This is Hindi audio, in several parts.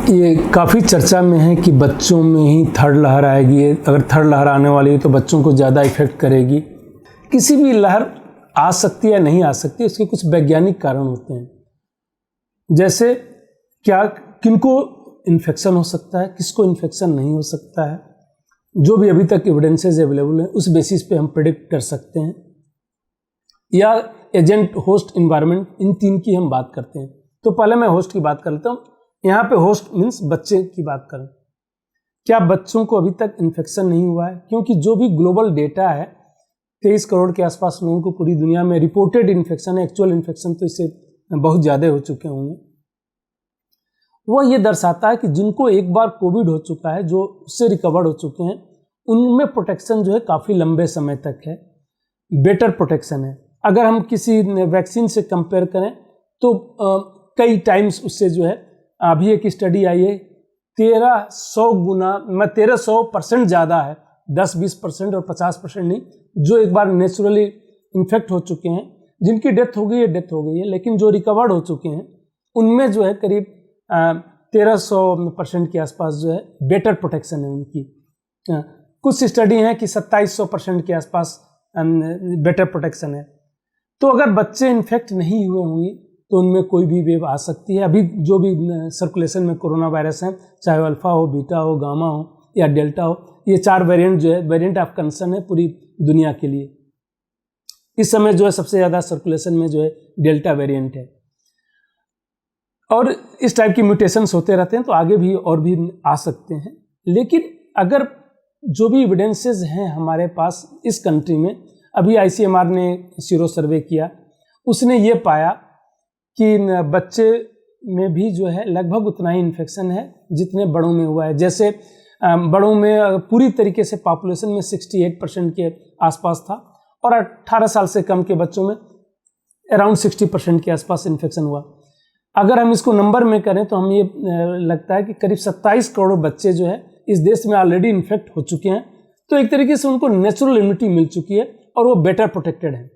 ये काफ़ी चर्चा में है कि बच्चों में ही थर्ड लहर आएगी। अगर थर्ड लहर आने वाली है तो बच्चों को ज़्यादा इफेक्ट करेगी। किसी भी लहर आ सकती है या नहीं आ सकती, इसके कुछ वैज्ञानिक कारण होते हैं। जैसे क्या किनको इन्फेक्शन हो सकता है, किसको इन्फेक्शन नहीं हो सकता है, जो भी अभी तक एविडेंसेस अवेलेबल हैं उस बेसिस पे हम प्रेडिक्ट कर सकते हैं। या एजेंट, होस्ट, इन्वायरमेंट, इन तीन की हम बात करते हैं। तो पहले मैं होस्ट की बात कर लेता हूँ। यहाँ पे होस्ट मीन्स बच्चे की बात करें। क्या बच्चों को अभी तक इन्फेक्शन नहीं हुआ है? क्योंकि जो भी ग्लोबल डेटा है, 23 करोड़ के आसपास लोगों को पूरी दुनिया में रिपोर्टेड इन्फेक्शन है, एक्चुअल इन्फेक्शन तो इससे बहुत ज़्यादा हो चुके होंगे। वह ये दर्शाता है कि जिनको एक बार कोविड हो चुका है, जो उससे रिकवर हो चुके हैं, उनमें प्रोटेक्शन जो है काफ़ी लंबे समय तक है, बेटर प्रोटेक्शन है। अगर हम किसी वैक्सीन से कंपेयर करें तो कई टाइम्स उससे जो है, अभी एक स्टडी आई है 1300% ज़्यादा है, 10-20% और 50% नहीं, जो एक बार नेचुरली इन्फेक्ट हो चुके हैं, जिनकी डेथ हो गई है, लेकिन जो रिकवर्ड हो चुके हैं उनमें जो है करीब 1300% के आसपास जो है बेटर प्रोटेक्शन है उनकी। कुछ स्टडी हैं कि 2700% के आसपास बेटर प्रोटेक्शन है। तो अगर बच्चे इन्फेक्ट नहीं हुए होंगे तो उनमें कोई भी वेव आ सकती है। अभी जो भी सर्कुलेशन में कोरोना वायरस है, चाहे अल्फा हो, बीटा हो, गामा हो या डेल्टा हो, ये 4 वेरिएंट जो है वेरिएंट ऑफ कंसर्न है पूरी दुनिया के लिए। इस समय जो है सबसे ज़्यादा सर्कुलेशन में जो है डेल्टा वेरिएंट है। और इस टाइप की म्यूटेशंस होते रहते हैं, तो आगे भी और भी आ सकते हैं। लेकिन अगर जो भी एविडेंसेस हैं हमारे पास इस कंट्री में, अभी ICMR ने सीरो सर्वे किया, उसने ये पाया कि बच्चे में भी जो है लगभग उतना ही इन्फेक्शन है जितने बड़ों में हुआ है। जैसे बड़ों में पूरी तरीके से पॉपुलेशन में 68% के आसपास था, और 18 साल से कम के बच्चों में अराउंड 60% के आसपास इन्फेक्शन हुआ। अगर हम इसको नंबर में करें तो हम ये लगता है कि करीब 27 करोड़ बच्चे जो है इस देश में ऑलरेडी इन्फेक्ट हो चुके हैं। तो एक तरीके से उनको नेचुरल इम्यूनिटी मिल चुकी है और वो बेटर प्रोटेक्टेड है।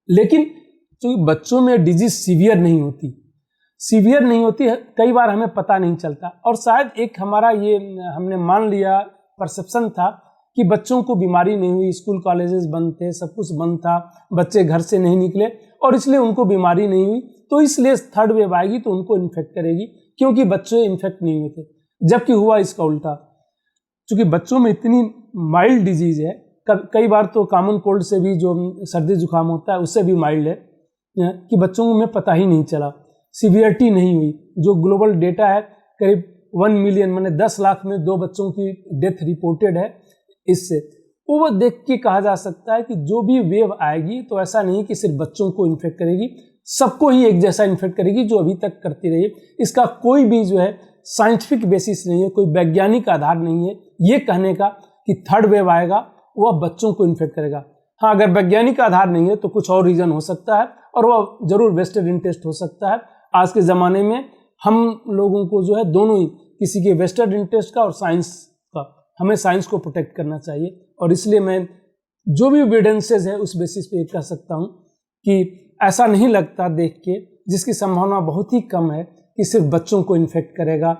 लेकिन क्योंकि बच्चों में डिजीज सीवियर नहीं होती है, कई बार हमें पता नहीं चलता। और शायद एक हमारा ये हमने मान लिया परसेप्शन था कि बच्चों को बीमारी नहीं हुई, स्कूल कॉलेजेस बंद थे, सब कुछ बंद था, बच्चे घर से नहीं निकले और इसलिए उनको बीमारी नहीं हुई, तो इसलिए थर्ड वेव आएगी तो उनको इन्फेक्ट करेगी, क्योंकि बच्चे इन्फेक्ट नहीं हुए थे। जबकि हुआ इसका उल्टा। क्योंकि बच्चों में इतनी माइल्ड डिजीज है, कई बार तो कॉमन कोल्ड से भी जो सर्दी जुकाम होता है उससे भी माइल्ड है, कि बच्चों में पता ही नहीं चला, सीवियरिटी नहीं हुई। जो ग्लोबल डेटा है करीब 1 मिलियन माने 10 लाख में 2 बच्चों की डेथ रिपोर्टेड है। इससे वो देख के कहा जा सकता है कि जो भी वेव आएगी तो ऐसा नहीं कि सिर्फ बच्चों को इन्फेक्ट करेगी, सबको ही एक जैसा इन्फेक्ट करेगी, जो अभी तक करती रही है। इसका कोई भी जो है साइंटिफिक बेसिस नहीं है, कोई वैज्ञानिक आधार नहीं है ये कहने का कि थर्ड वेव आएगा वह बच्चों को इन्फेक्ट करेगा। हाँ, अगर वैज्ञानिक आधार नहीं है तो कुछ और रीजन हो सकता है, और वह जरूर वेस्टेड इंटरेस्ट हो सकता है। आज के ज़माने में हम लोगों को जो है दोनों ही, किसी के वेस्टेड इंटरेस्ट का और साइंस का, हमें साइंस को प्रोटेक्ट करना चाहिए। और इसलिए मैं जो भी एविडेंसेस है उस बेसिस पे कह सकता हूँ कि ऐसा नहीं लगता देख के, जिसकी संभावना बहुत ही कम है कि सिर्फ बच्चों को इन्फेक्ट करेगा,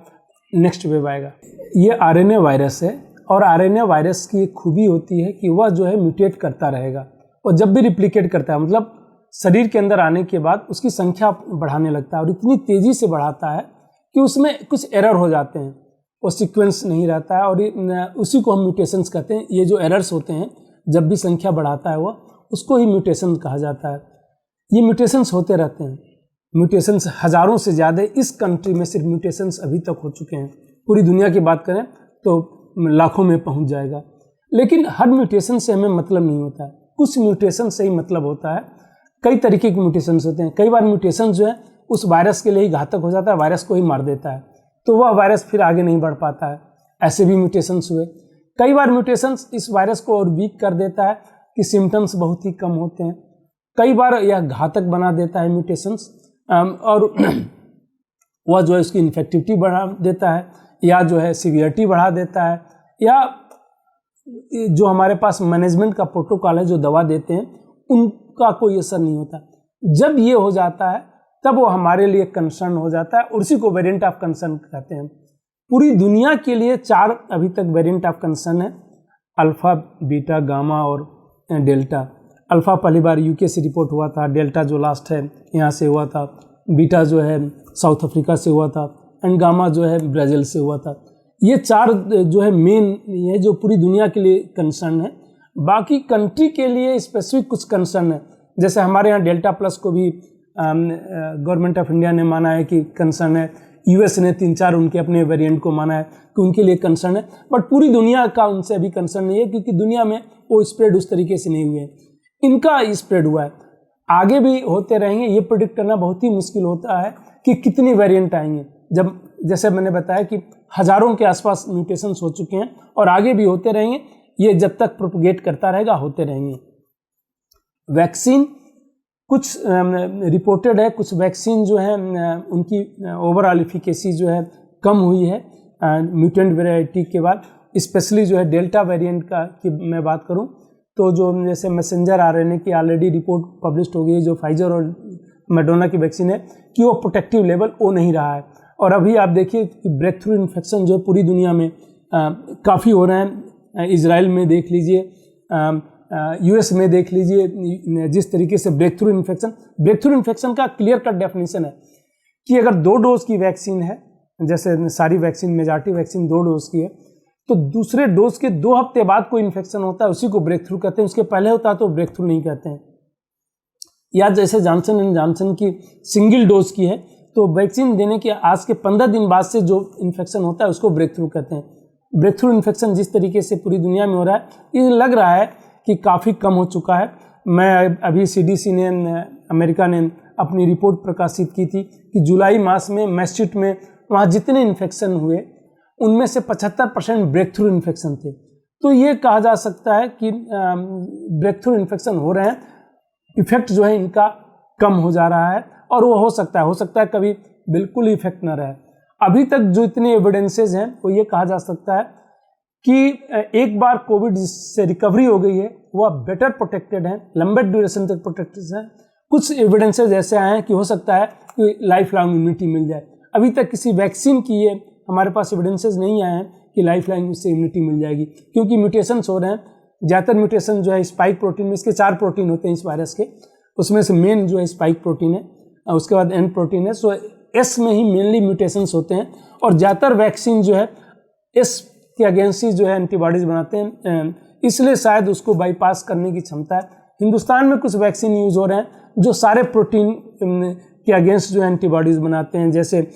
नेक्स्ट वेव आएगा। ये RNA वायरस है, और RNA वायरस की एक खूबी होती है कि वह जो है म्यूटेट करता रहेगा, और जब भी रिप्लिकेट करता है मतलब शरीर के अंदर आने के बाद उसकी संख्या बढ़ाने लगता है, और इतनी तेज़ी से बढ़ाता है कि उसमें कुछ एरर हो जाते हैं, वो सीक्वेंस नहीं रहता है, और उसी को हम म्यूटेशंस कहते हैं। ये जो एरर्स होते हैं जब भी संख्या बढ़ाता है वह, उसको ही म्यूटेशन कहा जाता है। ये म्यूटेशंस होते रहते हैं, म्यूटेशंस हज़ारों से ज़्यादा इस कंट्री में सिर्फ म्यूटेशंस अभी तक हो चुके हैं। पूरी दुनिया की बात करें तो लाखों में पहुंच जाएगा। लेकिन हर म्यूटेशन से हमें मतलब नहीं होता है, कुछ म्यूटेशन से ही मतलब होता है। कई तरीके के म्यूटेशंस होते हैं। कई बार म्यूटेशन जो है उस वायरस के लिए ही घातक हो जाता है, वायरस को ही मार देता है, तो वह वायरस फिर आगे नहीं बढ़ पाता है। ऐसे भी म्यूटेशंस हुए। कई बार म्यूटेशंस इस वायरस को और वीक कर देता है कि सिम्टम्स बहुत ही कम होते हैं। कई बार यह घातक बना देता है म्यूटेशंस, और वह जो है उसकी इन्फेक्टिविटी बढ़ा देता है, या जो है सीवियरिटी बढ़ा देता है, या जो हमारे पास मैनेजमेंट का प्रोटोकॉल है, जो दवा देते हैं, उनका कोई असर नहीं होता। जब ये हो जाता है तब वो हमारे लिए कंसर्न हो जाता है, और उसी को वेरिएंट ऑफ कंसर्न कहते हैं। पूरी दुनिया के लिए 4 अभी तक वेरिएंट ऑफ कंसर्न है, अल्फा, बीटा, गामा और डेल्टा। अल्फा पहली बार यूके से रिपोर्ट हुआ था, डेल्टा जो लास्ट है यहाँ से हुआ था, बीटा जो है साउथ अफ्रीका से हुआ था, एंड गामा जो है ब्राज़ील से हुआ था। ये 4 जो है मेन ये जो पूरी दुनिया के लिए कंसर्न है। बाकी कंट्री के लिए स्पेसिफिक कुछ कंसर्न है, जैसे हमारे यहाँ डेल्टा प्लस को भी गवर्नमेंट ऑफ इंडिया ने माना है कि कंसर्न है, यूएस ने 3-4 उनके अपने वेरिएंट को माना है कि उनके लिए कंसर्न है, बट पूरी दुनिया का उनसे अभी कंसर्न नहीं है, क्योंकि दुनिया में वो स्प्रेड उस तरीके से नहीं हुए, इनका स्प्रेड हुआ है। आगे भी होते रहेंगे, ये प्रेडिक्ट करना बहुत ही मुश्किल होता है कि कितनी वेरिएंट आएंगे, जब जैसे मैंने बताया कि हजारों के आसपास म्यूटेशंस हो चुके हैं और आगे भी होते रहेंगे, ये जब तक प्रोपगेट करता रहेगा होते रहेंगे। वैक्सीन कुछ रिपोर्टेड है, कुछ वैक्सीन जो है उनकी ओवरऑल एफिकेसी जो है कम हुई है म्यूटेंट वेराइटी के बाद, स्पेशली जो है डेल्टा वेरिएंट का की मैं बात करूं तो जो जैसे मैसेंजर आरएनए की ऑलरेडी रिपोर्ट पब्लिश हो गई है, जो फाइजर और मॉडर्ना की वैक्सीन है, कि वो प्रोटेक्टिव लेवल वो नहीं रहा है। और अभी आप देखिए कि ब्रेक थ्रू इन्फेक्शन जो है पूरी दुनिया में काफ़ी हो रहे हैं। इजराइल में देख लीजिए, यूएस में देख लीजिए, जिस तरीके से ब्रेक थ्रू इन्फेक्शन का क्लियर कट डेफिनेशन है कि अगर 2 डोज की वैक्सीन है, जैसे सारी वैक्सीन मेजॉरिटी वैक्सीन 2 डोज की है, तो दूसरे डोज के 2 हफ्ते बाद कोई इन्फेक्शन होता है उसी को ब्रेक थ्रू कहते हैं, उसके पहले होता है तो ब्रेक थ्रू नहीं कहते हैं। या जैसे जॉनसन एंड जॉनसन की सिंगल डोज की है, तो वैक्सीन देने के आज के 15 दिन बाद से जो इन्फेक्शन होता है उसको ब्रेक थ्रू कहते हैं। ब्रेक थ्रू इन्फेक्शन जिस तरीके से पूरी दुनिया में हो रहा है, ये लग रहा है कि काफ़ी कम हो चुका है। मैं अभी CDC ने, अमेरिका ने अपनी रिपोर्ट प्रकाशित की थी कि जुलाई मास में मैसेच्यूसेट्स में वहाँ जितने इन्फेक्शन हुए उनमें से 75% ब्रेक थ्रू इन्फेक्शन थे। तो ये कहा जा सकता है कि ब्रेक थ्रू इन्फेक्शन हो रहे हैं, इफेक्ट जो है इनका कम हो जा रहा है, और वो हो सकता है कभी बिल्कुल इफेक्ट ना रहे। अभी तक जो इतने एविडेंसेस हैं वो ये कहा जा सकता है कि एक बार कोविड से रिकवरी हो गई है वो अब बेटर प्रोटेक्टेड है, लंबे ड्यूरेशन तक प्रोटेक्टेड है। कुछ एविडेंसेस ऐसे आए हैं कि हो सकता है कि लाइफ लॉन्ग इम्यूनिटी मिल जाए। अभी तक किसी वैक्सीन की ये हमारे पास एविडेंसेस नहीं आए हैं कि लाइफ लॉन्ग उससे इम्यूनिटी मिल जाएगी, क्योंकि म्यूटेशंस हो रहे हैं। ज़्यादातर म्यूटेशन जो है स्पाइक प्रोटीन में, इसके 4 प्रोटीन होते हैं इस वायरस के, उसमें से मेन जो है स्पाइक प्रोटीन है, उसके बाद एन प्रोटीन है। सो एस में ही मेनली म्यूटेशंस होते हैं, और ज़्यादातर वैक्सीन जो है एस के अगेंस्ट ही जो है एंटीबॉडीज़ बनाते हैं, इसलिए शायद उसको बाईपास करने की क्षमता है। हिंदुस्तान में कुछ वैक्सीन यूज़ हो रहे हैं जो सारे प्रोटीन के अगेंस्ट जो है एंटीबॉडीज़ बनाते हैं, जैसे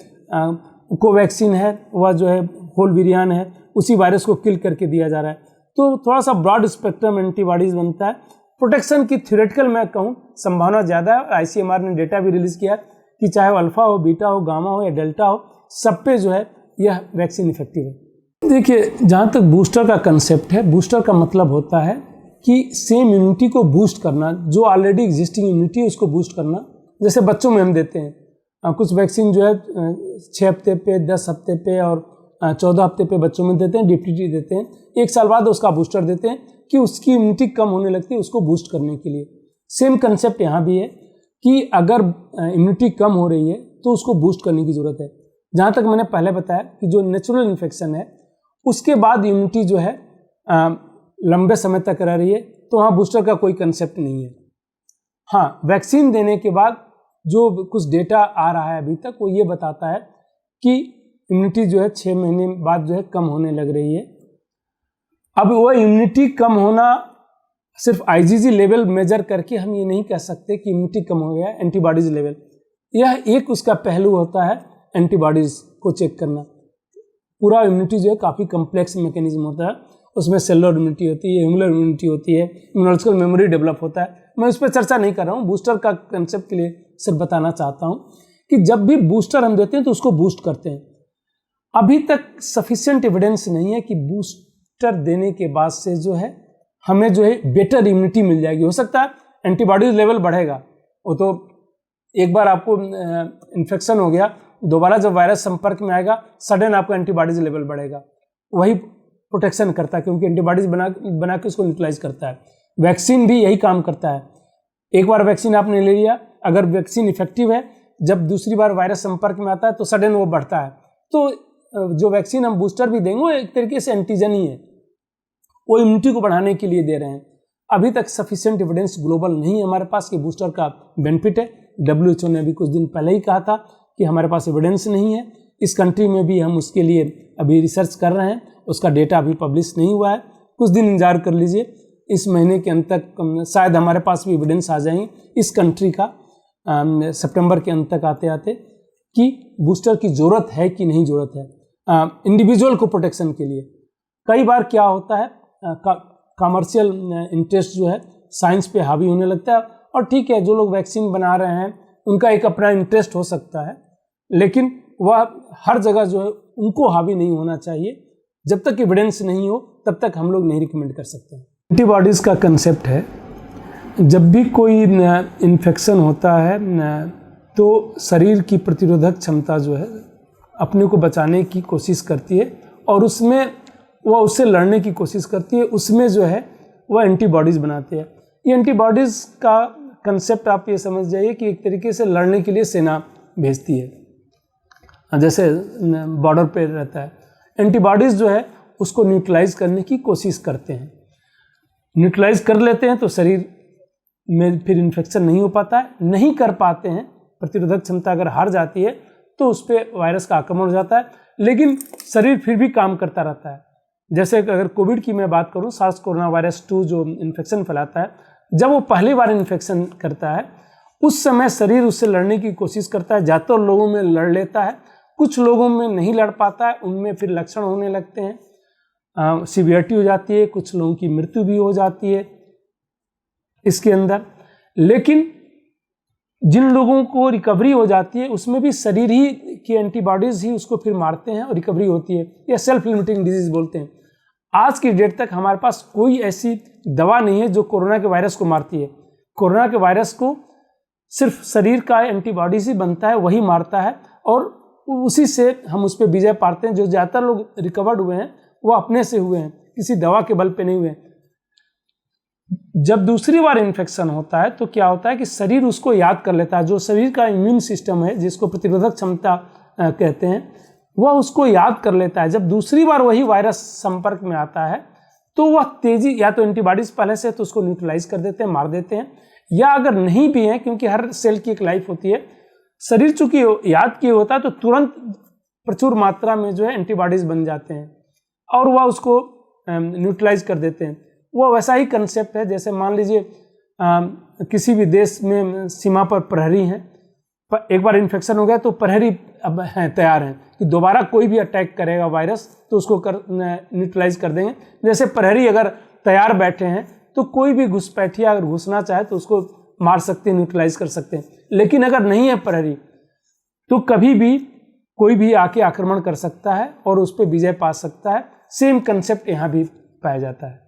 कोवैक्सीन है, वह जो है होल विरियान है, उसी वायरस को किल करके दिया जा रहा है। तो थोड़ा सा ब्रॉड स्पेक्ट्रम एंटीबॉडीज़ बनता है। प्रोटेक्शन की थ्योरेटिकल मैं कहूँ संभावना ज़्यादा है। ICMR ने डेटा भी रिलीज़ किया कि चाहे वो अल्फा हो, बीटा हो, गामा हो या डेल्टा हो, सब पे जो है यह वैक्सीन इफेक्टिव है। देखिए, जहाँ तक बूस्टर का कंसेप्ट है, बूस्टर का मतलब होता है कि सेम इम्यूनिटी को बूस्ट करना, जो ऑलरेडी एग्जिस्टिंग इम्यूनिटी है उसको बूस्ट करना। जैसे बच्चों में हम देते हैं कुछ वैक्सीन जो है 6 हफ्ते पे, 10 हफ्ते पे और 14 हफ्ते पे बच्चों में देते हैं, DPT देते हैं। 1 साल बाद उसका बूस्टर देते हैं कि उसकी इम्यूनिटी कम होने लगती है, उसको बूस्ट करने के लिए। सेम कंसेप्ट यहाँ भी है कि अगर इम्यूनिटी कम हो रही है तो उसको बूस्ट करने की ज़रूरत है। जहाँ तक मैंने पहले बताया कि जो नेचुरल इन्फेक्शन है उसके बाद इम्यूनिटी जो है लंबे समय तक रह रही है, तो वहाँ बूस्टर का कोई कंसेप्ट नहीं है। हाँ, वैक्सीन देने के बाद जो कुछ डेटा आ रहा है अभी तक, वो ये बताता है कि इम्यूनिटी जो है 6 महीने बाद जो है कम होने लग रही है। अब वो इम्यूनिटी कम होना सिर्फ IgG लेवल मेजर करके हम ये नहीं कह सकते कि इम्यूनिटी कम हो गया, एंटीबॉडीज लेवल, यह एक उसका पहलू होता है एंटीबॉडीज को चेक करना। पूरा इम्यूनिटी जो है काफ़ी कम्प्लेक्स मैकेनिज्म होता है, उसमें सेलुलर इम्यूनिटी होती है, ह्यूमरल इम्यूनिटी होती है, इम्यूनोलॉजिकल मेमोरी डेवलप होता है। मैं उस पर चर्चा नहीं कर रहा हूँ, बूस्टर का कंसेप्ट के लिए सिर्फ बताना चाहता हूँ कि जब भी बूस्टर हम देते हैं तो उसको बूस्ट करते हैं। अभी तक सफिशिएंट एविडेंस नहीं है कि बूस्टर देने के बाद से जो है हमें जो है बेटर इम्यूनिटी मिल जाएगी। हो सकता है एंटीबॉडीज लेवल बढ़ेगा, वो तो एक बार आपको इन्फेक्शन हो गया, दोबारा जब वायरस संपर्क में आएगा सडन आपका एंटीबॉडीज लेवल बढ़ेगा, वही प्रोटेक्शन करता है क्योंकि एंटीबॉडीज बना के उसको न्यूट्रलाइज करता है। वैक्सीन भी यही काम करता है। एक बार वैक्सीन आपने ले लिया, अगर वैक्सीन इफेक्टिव है जब दूसरी बार वायरस संपर्क में आता है तो सडन वो बढ़ता है। तो जो वैक्सीन हम बूस्टर भी देंगे वो एक तरीके से एंटीजन ही है, वो इम्यूनिटी को बढ़ाने के लिए दे रहे हैं। अभी तक सफिशिएंट एविडेंस ग्लोबल नहीं है हमारे पास कि बूस्टर का बेनिफिट है। WHO ने अभी कुछ दिन पहले ही कहा था कि हमारे पास एविडेंस नहीं है। इस कंट्री में भी हम उसके लिए अभी रिसर्च कर रहे हैं, उसका डेटा अभी पब्लिश नहीं हुआ है, कुछ दिन इंतजार कर लीजिए। इस महीने के अंत तक शायद हमारे पास भी एविडेंस आ जाएंगे इस कंट्री का, सितंबर के अंत तक आते आते, कि बूस्टर की ज़रूरत है कि नहीं ज़रूरत है इंडिविजुअल को प्रोटेक्शन के लिए। कई बार क्या होता है, कमर्शियल इंटरेस्ट जो है साइंस पे हावी होने लगता है, और ठीक है जो लोग वैक्सीन बना रहे हैं उनका एक अपना इंटरेस्ट हो सकता है, लेकिन वह हर जगह जो है उनको हावी नहीं होना चाहिए। जब तक एविडेंस नहीं हो तब तक हम लोग नहीं रिकमेंड कर सकते। एंटीबॉडीज़ का कंसेप्ट है, जब भी कोई इन्फेक्शन होता है तो शरीर की प्रतिरोधक क्षमता जो है अपने को बचाने की कोशिश करती है और उसमें वह उससे लड़ने की कोशिश करती है, उसमें जो है वह एंटीबॉडीज़ बनाती है। ये एंटीबॉडीज़ का कंसेप्ट आप ये समझ जाइए कि एक तरीके से लड़ने के लिए सेना भेजती है, जैसे बॉर्डर पे रहता है। एंटीबॉडीज़ जो है उसको न्यूट्रलाइज करने की कोशिश करते हैं, न्यूट्रलाइज कर लेते हैं तो शरीर में फिर इन्फेक्शन नहीं हो पाता है। नहीं कर पाते हैं, प्रतिरोधक क्षमता अगर हार जाती है तो उस पर वायरस का आक्रमण हो जाता है, लेकिन शरीर फिर भी काम करता रहता है। जैसे अगर कोविड की मैं बात करूं, सार्स कोरोना वायरस 2 जो इन्फेक्शन फैलाता है, जब वो पहली बार इन्फेक्शन करता है उस समय शरीर उससे लड़ने की कोशिश करता है, ज़्यादातर लोगों में लड़ लेता है, कुछ लोगों में नहीं लड़ पाता है, उनमें फिर लक्षण होने लगते हैं, सीवियरिटी हो जाती है, कुछ लोगों की मृत्यु भी हो जाती है इसके अंदर। लेकिन जिन लोगों को रिकवरी हो जाती है उसमें भी शरीर ही की एंटीबॉडीज़ ही उसको फिर मारते हैं और रिकवरी होती है, या सेल्फ लिमिटिंग डिजीज बोलते हैं। आज की डेट तक हमारे पास कोई ऐसी दवा नहीं है जो कोरोना के वायरस को मारती है। कोरोना के वायरस को सिर्फ शरीर का एंटीबॉडीज ही बनता है, वही मारता है, और उसी से हम उस पर विजय पाते हैं। जो ज़्यादातर लोग रिकवर्ड हुए हैं वो अपने से हुए हैं, किसी दवा के बल पे नहीं हुए। जब दूसरी बार इन्फेक्शन होता है तो क्या होता है कि शरीर उसको याद कर लेता है, जो शरीर का इम्यून सिस्टम है जिसको प्रतिरोधक क्षमता कहते हैं, वह उसको याद कर लेता है। जब दूसरी बार वही वायरस संपर्क में आता है तो वह तेजी, या तो एंटीबॉडीज पहले से तो उसको न्यूट्रलाइज कर देते हैं, मार देते हैं, या अगर नहीं भी है, क्योंकि हर सेल की एक लाइफ होती है, शरीर चूंकि याद किए होता है तो तुरंत प्रचुर मात्रा में जो है एंटीबॉडीज बन जाते हैं और वह उसको न्यूट्रलाइज कर देते हैं। वो वैसा ही कंसेप्ट है जैसे मान लीजिए किसी भी देश में सीमा पर प्रहरी हैं, एक बार इन्फेक्शन हो गया तो प्रहरी अब हैं, तैयार हैं कि दोबारा कोई भी अटैक करेगा वायरस तो उसको न्यूट्रलाइज कर देंगे। जैसे प्रहरी अगर तैयार बैठे हैं तो कोई भी घुसपैठिया अगर घुसना चाहे तो उसको मार सकते हैं, न्यूट्रलाइज कर सकते हैं। लेकिन अगर नहीं है प्रहरी तो कभी भी कोई भी आके आक्रमण कर सकता है और उस पर विजय पा सकता है। सेम कंसेप्ट यहाँ भी पाया जाता है।